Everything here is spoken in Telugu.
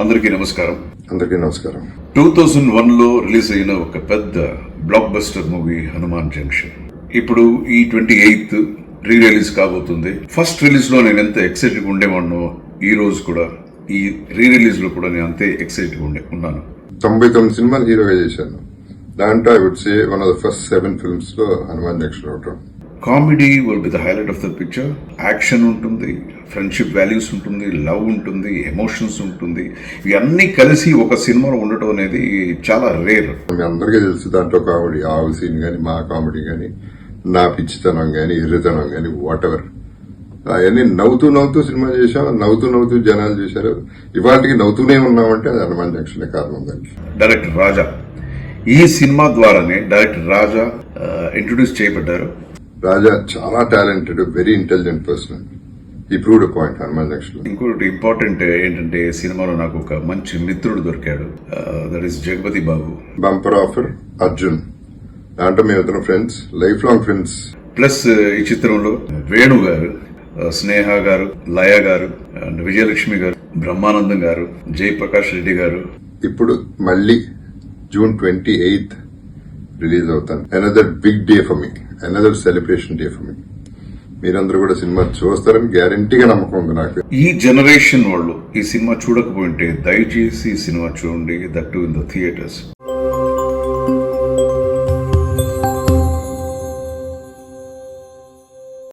అందరికీ నమస్కారం. 2001 లో రిలీజ్ అయిన ఒక పెద్ద block buster movie Hanuman junction ఇప్పుడు ఈ 28th రీ రిలీజ్ కాబోతుంది. ఫస్ట్ రిలీజ్ లో నేను ఎంత ఎక్సైటెడ్ గా ఉండేవాడినో ఈ రోజు కూడా ఈ రీ రిలీజ్ లో కూడా నేను అంతే ఎక్సైటెడ్ ఉన్నాను. 99 సినిమాలు హీరోగా చేశాను. దాంట్లో I would say one of the first 7 films లో హనుమాన్ జంక్షన్ ఒకటి. Comedy will be the highlight of the picture. Action ఉంటుంది, ఫ్రెండ్షిప్ వాల్యూస్ ఉంటుంది, లవ్ ఉంటుంది, ఎమోషన్స్ ఉంటుంది. ఇవన్నీ కలిసి ఒక సినిమాలో ఉండటం అనేది చాలా రేర్. మీ అందరికీ తెలుసు దాంట్లో కామెడీ, ఆవు సీన్ గానీ, మా కామెడీ గానీ, నా పిచ్చితనం గానీ, ఎర్రితనం గానీ, వాట్ ఎవర్ అవన్నీ నవ్వుతూ సినిమా చేశాం. నవ్వుతూ జనాలు చేశారు. ఇవాళకి నవ్వుతూనే ఉన్నామంటే అది హనుమాన్ జంక్షన్ కారణం. దానికి డైరెక్టర్ రాజా, ఈ సినిమా ద్వారానే డైరెక్టర్ రాజా ఇంట్రొడ్యూస్ చేయబడ్డారు. రాజా చాలా టాలెంటెడ్, వెరీ ఇంటెలిజెంట్ పర్సన్. ఈ ప్రూవ్డ్ పాయింట్ హనుమాన్ జంక్షన్. ఇంకోటి ఇంపార్టెంట్ ఏంటంటే సినిమాలో నాకు ఒక మంచి మిత్రుడు దొరికాడు. That is Jagapathi Babu. Bumper offer Arjun. దాంట్లో మేము friends, life long friends. Plus ఈ చిత్రంలో వేణు గారు, స్నేహ గారు, లయ గారు, అండ్ విజయలక్ష్మి గారు, బ్రహ్మానందం గారు, జయప్రకాష్ రెడ్డి గారు. ఇప్పుడు మళ్ళీ June 28th రిలీజ్ అవుతాను. Another big day for me, another celebration day for me. మీరందరూ కూడా సినిమా చూస్తారని గ్యారంటీగా నమ్మకం ఉంది నాకు. ఈ జనరేషన్ వాళ్ళు ఈ సినిమా చూడకపోయింటే దయచేసి ఈ సినిమా చూడండి, that to in the theatres.